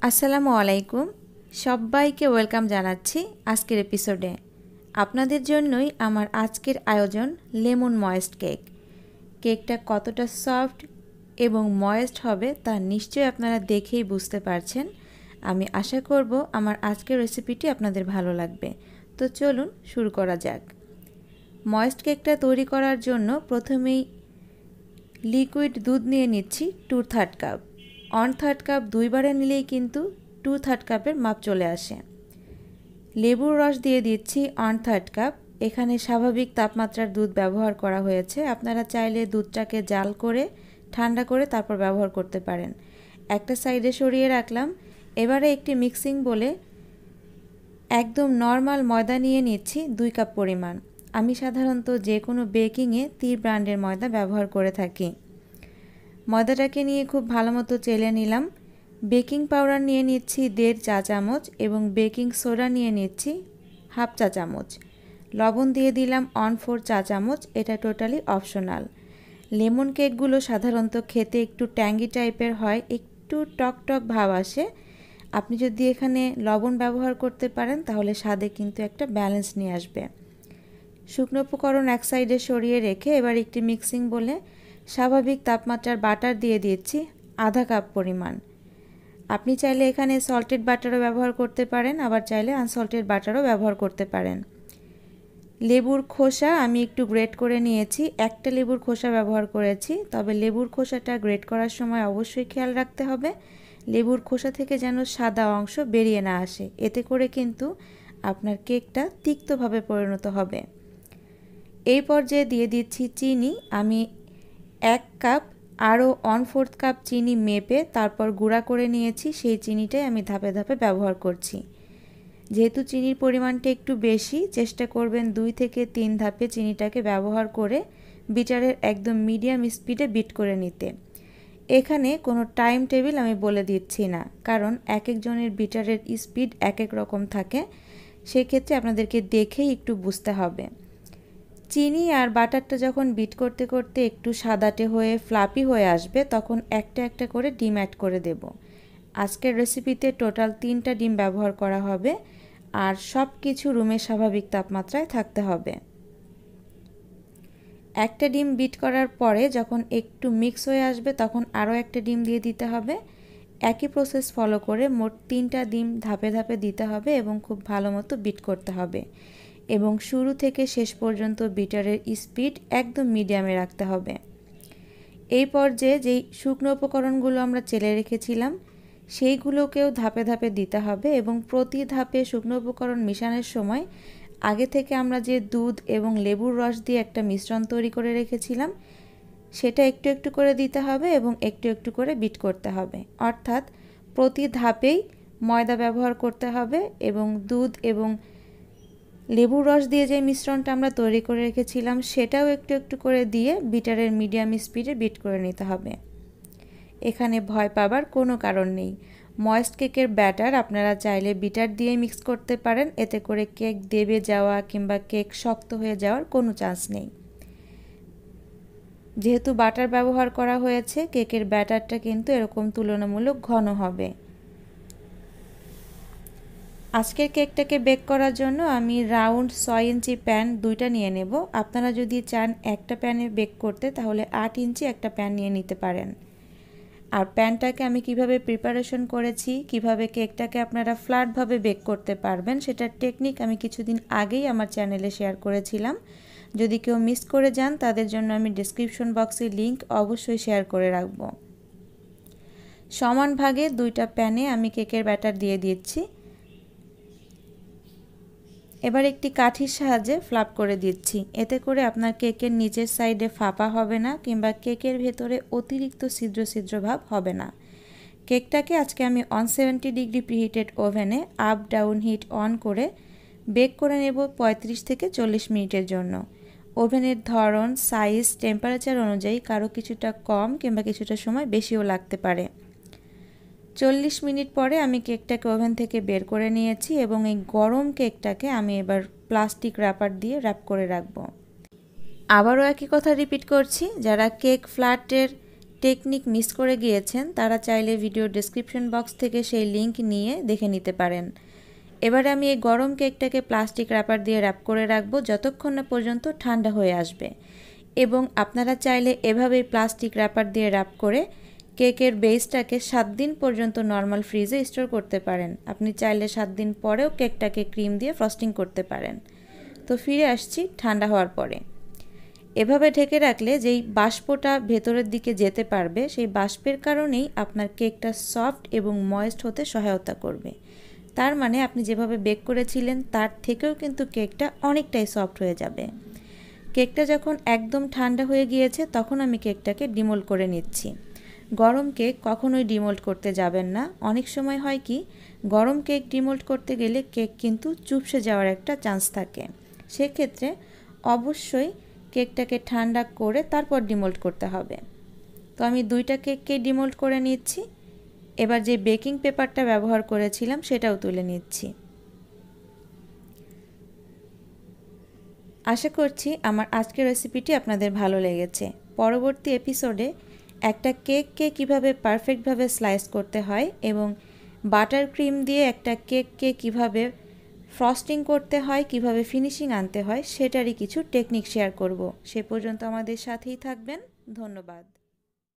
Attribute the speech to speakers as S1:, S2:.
S1: আসসালামু আলাইকুম, সবাইকে ওয়েলকাম জানাচ্ছি আজকের এপিসোডে। আপনাদের জন্যই আমার আজকের আয়োজন লেমন ময়েস্ট কেক। কেকটা কতটা সফট এবং ময়েস্ট হবে তা নিশ্চয়ই আপনারা দেখেই বুঝতে পারছেন। আমি আশা করব আমার আজকের রেসিপিটি আপনাদের ভালো লাগবে। তো চলুন শুরু করা যাক। ময়েস্ট কেকটা তৈরি করার জন্য প্রথমেই লিকুইড দুধ নিয়ে নিচ্ছি 2/3 কাপ। 1/3 কাপ দুইবারে নিলেই কিন্তু 2/3 কাপের মাপ চলে আসে। লেবুর রস দিয়ে দিচ্ছি 1/3 কাপ। এখানে স্বাভাবিক তাপমাত্রার দুধ ব্যবহার করা হয়েছে। আপনারা চাইলে দুধটাকে জাল করে ঠান্ডা করে তারপর ব্যবহার করতে পারেন। একটা সাইডে সরিয়ে রাখলাম। এবারে একটি মিক্সিং বলে একদম নর্মাল ময়দা নিয়ে নিচ্ছি 2 কাপ পরিমাণ। আমি সাধারণত যে কোনো বেকিংয়ে তীর ব্র্যান্ডের ময়দা ব্যবহার করে থাকি। ময়দাটাকে নিয়ে খুব ভালো মতো চেলে নিলাম। বেকিং পাউডার নিয়ে নিচ্ছি 1.5 চা চামচ এবং বেকিং সোডা নিয়ে নিচ্ছি 1/2 চা চামচ। লবণ দিয়ে দিলাম 1/4 চা চামচ। এটা টোটালি অপশনাল। লেমন কেকগুলো সাধারণত খেতে একটু ট্যাঙ্গি টাইপের হয়, একটু টক টক ভাব আসে। আপনি যদি এখানে লবণ ব্যবহার করতে পারেন তাহলে স্বাদে কিন্তু একটা ব্যালেন্স নিয়ে আসবে। শুকনো উপকরণ এক সাইডে সরিয়ে রেখে এবার একটি মিক্সিং বলে স্বাভাবিক তাপমাত্রার বাটার দিয়ে দিচ্ছি 1/2 কাপ পরিমাণ। আপনি চাইলে এখানে সল্টেড বাটারও ব্যবহার করতে পারেন, আবার চাইলে আনসল্টেড বাটারও ব্যবহার করতে পারেন। লেবুর খোসা আমি একটু গ্রেট করে নিয়েছি। একটা লেবুর খোসা ব্যবহার করেছি, তবে লেবুর খোসাটা গ্রেট করার সময় অবশ্যই খেয়াল রাখতে হবে লেবুর খোসা থেকে যেন সাদা অংশ বেরিয়ে না আসে। এতে করে কিন্তু আপনার কেকটা তিক্তভাবে পরিণত হবে। এই পর্যায়ে দিয়ে দিচ্ছি চিনি। আমি 1 কাপ আরও 1/4 কাপ চিনি মেপে তারপর গুঁড়া করে নিয়েছি। সেই চিনিটাই আমি ধাপে ধাপে ব্যবহার করছি। যেহেতু চিনির পরিমাণটা একটু বেশি, চেষ্টা করবেন 2 থেকে 3 ধাপে চিনিটাকে ব্যবহার করে বিটারের একদম মিডিয়াম স্পিডে বিট করে নিতে। এখানে কোনো টাইম টেবিল আমি বলে দিচ্ছি না, কারণ এক একজনের বিটারের স্পিড এক এক রকম থাকে। সেক্ষেত্রে আপনাদেরকে দেখেই একটু বুঝতে হবে। চিনি আর বাটারটা যখন বিট করতে করতে একটু সাদাটে হয়ে ফ্লাপি হয়ে আসবে তখন একটা একটা করে ডিম অ্যাড করে দেব। আজকের রেসিপিতে টোটাল 3টা ডিম ব্যবহার করা হবে আর সব কিছু রুমের স্বাভাবিক তাপমাত্রায় থাকতে হবে। একটা ডিম বিট করার পরে যখন একটু মিক্স হয়ে আসবে তখন আরও একটা ডিম দিয়ে দিতে হবে। একই প্রসেস ফলো করে মোট 3টা ডিম ধাপে ধাপে দিতে হবে এবং খুব ভালো মতো বিট করতে হবে এবং শুরু থেকে শেষ পর্যন্ত বিটারের স্পিড একদম মিডিয়ামে রাখতে হবে। এই পর্যায়ে যেই শুকনো উপকরণগুলো আমরা চেলে রেখেছিলাম সেইগুলোকেও ধাপে ধাপে দিতে হবে এবং প্রতি ধাপে শুকনো উপকরণ মেশানোর সময় আগে থেকে আমরা যে দুধ এবং লেবুর রস দিয়ে একটা মিশ্রণ তৈরি করে রেখেছিলাম সেটা একটু একটু করে দিতে হবে এবং একটু একটু করে বিট করতে হবে। অর্থাৎ প্রতি ধাপেই ময়দা ব্যবহার করতে হবে এবং দুধ এবং লেবুর রস দিয়ে যে মিশ্রণটা আমরা তৈরি করে রেখেছিলাম সেটাও একটু একটু করে দিয়ে বিটারের মিডিয়াম স্পিডে বিট করে নিতে হবে। এখানে ভয় পাবার কোনো কারণ নেই। ময়েস্ট কেকের ব্যাটার আপনারা চাইলে বিটার দিয়ে মিক্স করতে পারেন, এতে করে কেক দেবে যাওয়া কিংবা কেক শক্ত হয়ে যাওয়ার কোনো চান্স নেই। যেহেতু বাটার ব্যবহার করা হয়েছে কেকের ব্যাটারটা কিন্তু এরকম তুলনামূলক ঘন হবে। আজকের কেকটাকে বেক করার জন্য আমি রাউন্ড 6 ইঞ্চি প্যান 2টা নিয়ে নেব। আপনারা যদি চান একটা প্যানে বেক করতে তাহলে 8 ইঞ্চি একটা প্যান নিয়ে নিতে পারেন। আর প্যানটাকে আমি কিভাবে প্রিপারেশন করেছি, কিভাবে কেকটাকে আপনারা ফ্ল্যাটভাবে বেক করতে পারবেন সেটার টেকনিক আমি কিছুদিন আগেই আমার চ্যানেলে শেয়ার করেছিলাম। যদি কেউ মিস করে যান তাদের জন্য আমি ডেসক্রিপশন বক্সে লিংক অবশ্যই শেয়ার করে রাখব। সমান ভাগে 2টা প্যানে আমি কেকের ব্যাটার দিয়ে দিচ্ছি। এবার একটি কাঠির সাহায্যে ফ্ল্যাপ করে দিচ্ছি। এতে করে আপনার কেকের নিচের সাইডে ফাঁপা হবে না কিংবা কেকের ভেতরে অতিরিক্ত ছিদ্র ছিদ্র ভাব হবে না। কেকটাকে আজকে আমি 170 ডিগ্রি প্রিহিটেড ওভেনে আপ ডাউন হিট অন করে বেক করে নেব 35 থেকে 40 মিনিটের জন্য। ওভেনের ধরন, সাইজ, টেম্পারেচার অনুযায়ী কারো কিছুটা কম কিংবা কিছুটা সময় বেশিও লাগতে পারে। 40 মিনিট পরে আমি কেকটাকে ওভেন থেকে বের করে নিয়েছি এবং এই গরম কেকটাকে আমি এবার প্লাস্টিক র্যাপার দিয়ে র্যাপ করে রাখব। আবারও একই কথা রিপিট করছি, যারা কেক ফ্ল্যাটের টেকনিক মিস করে গিয়েছেন তারা চাইলে ভিডিও ডেসক্রিপশন বক্স থেকে সেই লিংক নিয়ে দেখে নিতে পারেন। এবারে আমি এই গরম কেকটাকে প্লাস্টিক র্যাপার দিয়ে র্যাপ করে রাখবো যতক্ষণ না পর্যন্ত ঠান্ডা হয়ে আসবে। এবং আপনারা চাইলে এভাবেই প্লাস্টিক র্যাপার দিয়ে র্যাপ করে কেকের বেসটাকে 7 দিন পর্যন্ত নর্মাল ফ্রিজে স্টোর করতে পারেন। আপনি চাইলে 7 দিন পরেও কেকটাকে ক্রিম দিয়ে ফ্রস্টিং করতে পারেন। তো ফিরে আসছি ঠান্ডা হওয়ার পরে। এভাবে ঢেকে রাখলে যেই বাষ্পটা ভেতরের দিকে যেতে পারবে সেই বাষ্পের কারণেই আপনার কেকটা সফট এবং ময়েস্ট হতে সহায়তা করবে। তার মানে আপনি যেভাবে বেক করেছিলেন তার থেকেও কিন্তু কেকটা অনেকটাই সফট হয়ে যাবে। কেকটা যখন একদম ঠান্ডা হয়ে গিয়েছে তখন আমি কেকটাকে ডিমোল্ড করে নিচ্ছি। গরম কেক কখনোই ডিমোল্ড করতে যাবেন না। অনেক সময় হয় কি, গরম কেক ডিমোল্ড করতে গেলে কেক কিন্তু চুপসে যাওয়ার একটা চান্স থাকে। সেক্ষেত্রে অবশ্যই কেকটাকে ঠান্ডা করে তারপর ডিমোল্ড করতে হবে। তো আমি 2টা কেককে ডিমোল্ড করে নিচ্ছি। এবার যে বেকিং পেপারটা ব্যবহার করেছিলাম সেটাও তুলে নিচ্ছি। আশা করছি আমার আজকের রেসিপিটি আপনাদের ভালো লেগেছে। পরবর্তী এপিসোডে একটা কেককে কিভাবে পারফেক্টভাবে স্লাইস করতে হয় এবং বাটার ক্রিম দিয়ে একটা কেককে কিভাবে ফ্রস্টিং করতে হয়, কিভাবে ফিনিশিং আনতে হয় সেটারই কিছু টেকনিক শেয়ার করব। সে পর্যন্ত আমাদের সাথেই থাকবেন। ধন্যবাদ।